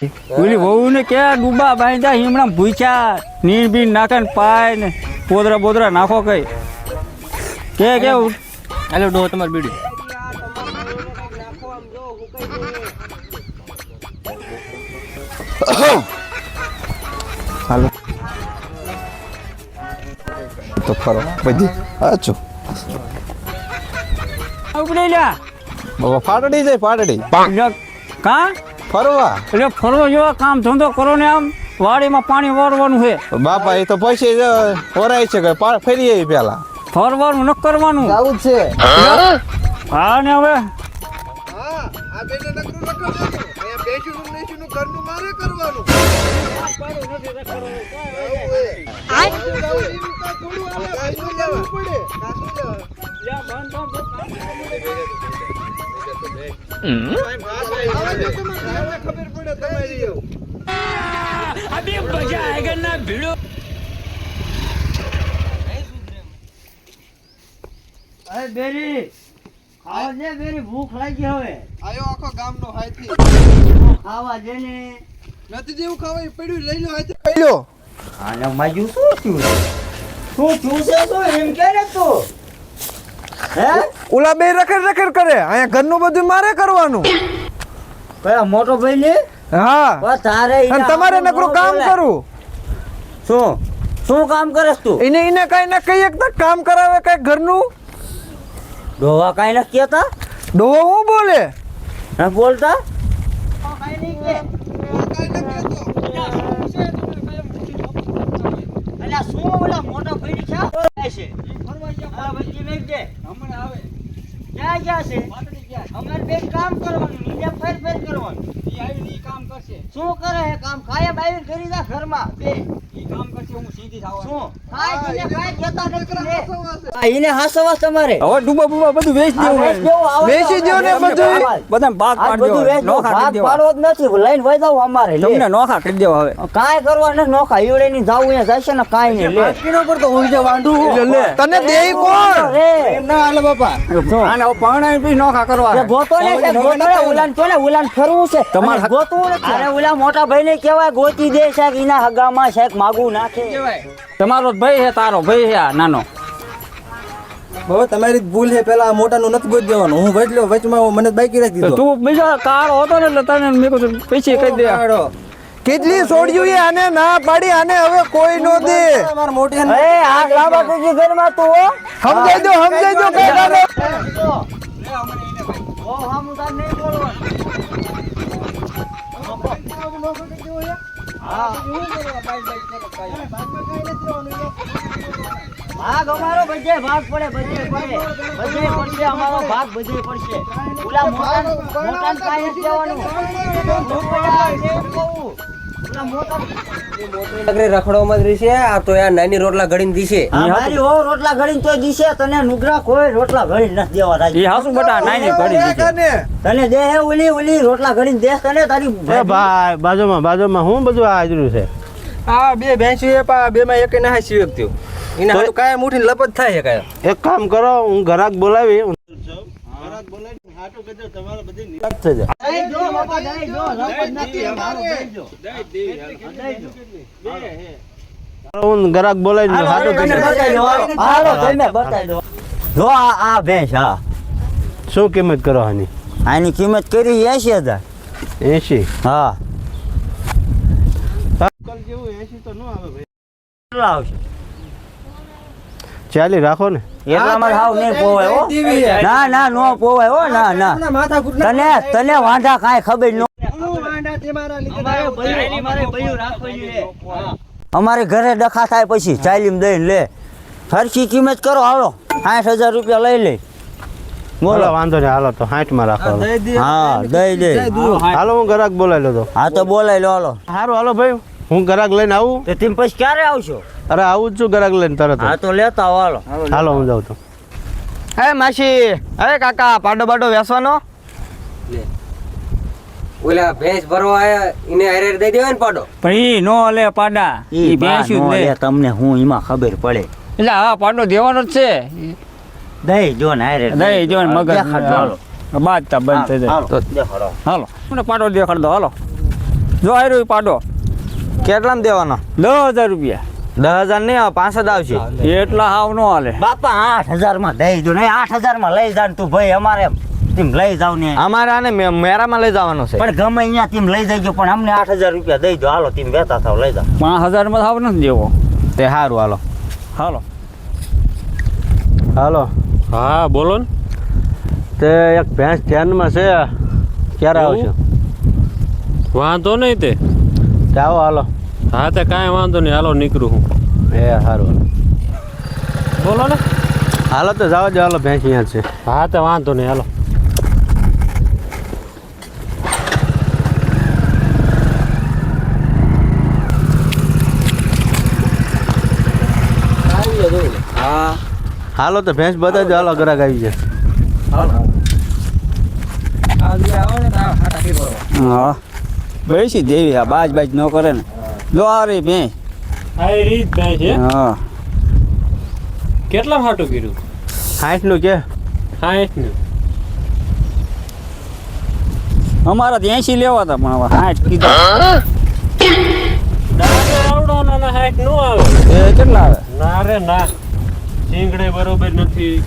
ઓલી વહુ ને કે ડૂબા બાંધ્યા હિમણા ભૂખ્યા નીર બીન નાખે ને પાય ને પોદરા બોદરા નાખો કઈ કે હાલો ડો તમારી બીડી હાલો તો ફરો બધી આચો ઉપડી લ્યા બાબા ફાટડી જાય ફાટડી કા ફરવા એટલે ફરવા જેવા કામ ધંધો કરો ને આમ વાડીમાં પાણી વાળવાનું છે બાપા એ તો પૈસે ઓરાય છે કે ફરી આવી પેલા ફરવાનું ન કરવાનું આવું જ છે હા ને હવે આ બેને નકરું ન કરવાનું અહીંયા બેસીનું નેસીનું ઘરનું મારે કરવાનું ખબર પડે તમારી અભી મજા આયેગા ના ભીડો અરે બેરી ખાવા દે બેરી ભૂખ લાગી હવે આયો આખો ગામનો હાથી ખાવા દે ને નથી જેવું ખાવા એ પડ્યું લઈ લો હાથી ખાઈ લો આને માજુ શું થયું છે તો એમ કે ને તું હે ઓલા બે રખડ કરે અહીંયા ઘરનું બધું મારે કરવાનું કયા મોટો ભાઈ ને હા બસ તારે અને તમારે નકરું કામ કરું શું કામ કરેસ તું એને કઈ ના કઈ એક કામ કરાવે કઈ ઘરનું ડોવા કઈ ન કેતા ડોહો હું બોલે ના બોલતા શું કરે હે કામ ખાયા બાઈ કરી જા ઘરમાં બે ઈ કામ કરશે હું સીધી થાવ શું કાઈ કેતા નથી એને હાસવાસ તમારે હવે ડૂબા બુબા બધું વેચી દેવું વેચી દ્યો ને બધું બધા ભાગ પાડજો નોખા કરી દેવા પાડવો જ નથી લઈને વઈ જાવ અમારે તમને નોખા કરી દેવા હવે કાઈ કરવા ન નોખા ઈવડે ની જાવ અહીંયા જશે ને કાઈ ને લે કિનો પર તો હોઈ જ વાંઢું લે તને દેઈ કોણ રે એમ ના હાલે બાપા આને પાણા પી નોખા કરવા એ ગોતો ને છે ગોતો ઉલાન ફરવું છે તમારે ગોતું નથી અરે ઓલા મોટા ભાઈ ને કહેવાય ગોતી દે છે કે એના હગામાં છે માગું નાખે તમારો ભાઈ હે તારો ભાઈ હે આ નાનો બાબા તમારી ભૂલ છે પેલા મોટાનું નથી ગોત દેવાનું હું વચલો વચમાં મને બાઈકી રાખી દીધો તું બીજો કાળો હતો ને એટલે તને મેં કીધું પૈસે કહી દે કેટલી છોડ્યું એ આને ના પાડી આને હવે કોઈ નો દે મારા મોટી એ આ લાંબા તુજી ઘરમાં તું હો સમજાઈ દો કઈ ગાને ઓ હમ તાર નહીં બોલવાનું ભાગ અમારો બધે ભાગ પડે બધે પડશે અમારો ભાગ બધે પડશે ઓલા મોટા કાઈ નથી જવાનું રખડવામાં જ રહેશે આ તો યાર નાની રોટલા ઘડીને દીશે મારી હો રોટલા ઘડીને તો દીશે તને નુગરા કોઈ રોટલા ઘડી નથી દેવા રાજી એ હાસુ બટા નાઈ ઘડી દીધી તને દે હે ઓલી રોટલા ઘડીને દે તને તારી એ ભાઈ બાજુમાં હું બધું આ હાજરું છે આ બે ભેંસી એ પા બે માં એક ના હાસી વ્યક્તિઓ એને હાટુ કાય મુઠીને લપત થાય છે કાય એક કામ કરો હું ઘરાક બોલાવી હાટુ કજો તમારે બધી નિરાશ થઈ જાય દઈ જો બાપા દઈ જો લપત નથી અમારો દઈ જો હું ઘરાક બોલાવી હાટુ કજો હાલો તમે બતાઈ દો જો આ ભેંસ હા શું કિંમત કરો આની આની કિંમત કરી 80000 80 હા જેવું 80 તો ન આવે ભાઈ કેટલા આવશે ચાલી રાખો ને એટલામાં હાવ નહીં પોવાય હો ના નો પોવાય હો ના તને વાંધા કાંઈ ખબર ન અમારે ઘરે ડખા થાય પછી ચાલીમ દઈને લે સરખી કિંમત કરો હાલો 60,000 રૂપિયા લઈ લે બોલો વાંધો નહીં હાલો તો 60 માં રાખો હા દઈ દે હાલો હું ગ્રાહક બોલાવી લો તો હા તો બોલાવી લો હાલો સારું હાલો ભાઈ હું ગ્રાહક લઈને આવું તો તમે પછી ક્યારે આવશો અરે આવું જ છું ગ્રાહક લઈને તરત હા તો લેતા આવો હાલો હાલો હું જાઉં તો હે માસી હે કાકા પાડો બાડો વેસવાનો ઓલા ભેંસ ભરવા આયા એને હારે દઈ દેવાય ને પાડો પણ ઈ નો લે પાડા ઈ ભેંસ્યું જ લે તમને હું એમાં ખબર પડે એટલે હા પાડો દેવાનો જ છે દઈ જો ને હારે દઈ જો ને મગજ હાલો બાદતા બંધ થઈ જાય તો દેખાડો હાલો મને પાડો દેખાડ દો હાલો જો આયરો પાડો કેટલામાં દેવાનો 10,000 રૂપિયા 10,000 નહીં આવે 5 આવશે એટલા હાવ નો હાલે બાપા 8,000 માં દઈ દો નહીં 8,000 માં લઈ જાવ તું ભાઈ અમારે તેમ લઈ જાવ ને અમારે આને મેરામાં લઈ જવાનો છે પણ ગમે અહીંયા તેમ લઈ જજો પણ અમને 8,000 રૂપિયા દઈ દો હાલો તેમ બેતા થાવ લઈ જાવ 5,000 માં થાવ નથી દેવો તે સારું હાલો હાલો હાલો હા બોલો ને તે એક ભેંસ ધ્યાનમાં છે ક્યારે આવશો વાંધો નહીં તે આવો હાલો હા તે કાંઈ વાંધો નહીં હાલો નીકળું હું એ સારું બોલો ને હાલો તો જાવ જો હાલો ભેંસ અહીંયા છે હા તે વાંધો નહીં હાલો હા હાલો તો ભેંસ બતાવજો હાલો ગ્રાહક આવી જાય હા બેસી દેવી આ બાજ ન કરે ને લો આ રે ભેંસ આ એ રીત ભાઈ છે હા કેટલા ફાટું કર્યું 60 નું કે 60 નું અમારા 80 લેવા હતા પણ હવે 60 કીધા ડાકે આવડો ના 60 નો આવે એ કેટલા આવે ના રે ના શીંગડે બરોબર નથી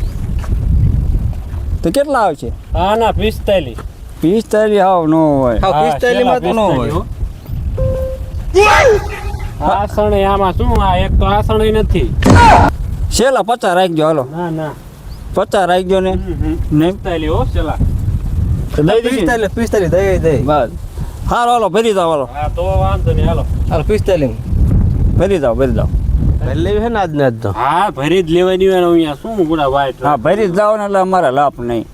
તો કેટલા આવશે હા ના 45 45 હાવ નો હોય હા, 45 માં તો ન હોય આસણે આમાં શું આ એક તો આસણે નથી છેલ્લા 50 રાખજો હાલો ના ના 50 રાખજો ને નહીં 45 હો ચલા તો દઈ દઈશું 45 દઈ બસ હાલો હાલો ભરી જાઓ હાલો હા તો વાંધો નહીં હાલો હાલો 45 ભરી જાઓ એટલે છે ને આજ ને આજ તો હા ભરી જ લેવાની હોય ને અહીંયા શું ગુડા વાઈટ હા ભરી જ જાઓ ને એટલે અમારે લાભ નહીં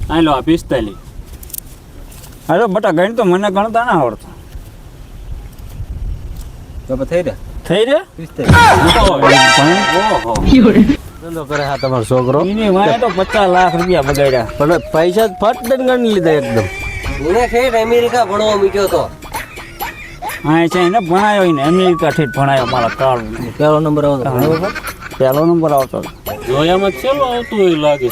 હાલો આ 45 અરે બટા ગણ તો મને ગણતા ના આવડતું તો થઈ રહ્યા થઈ રે ઓહો ધંધો કરે હા તમારો છોકરો એની વાય તો 50 લાખ રૂપિયા બગાડ્યા પણ પૈસા ફટ દઈને ગણી લીધા એકદમ એને ઠેઠ અમેરિકા ભણવા મૂક્યો તો હા છે એને ભણાયો એને અમેરિકા થી ભણાયો મારા કાળ પહેલો નંબર આવતો પહેલો નંબર આવતો જોયામાં ચેલો આવતું હોય લાગે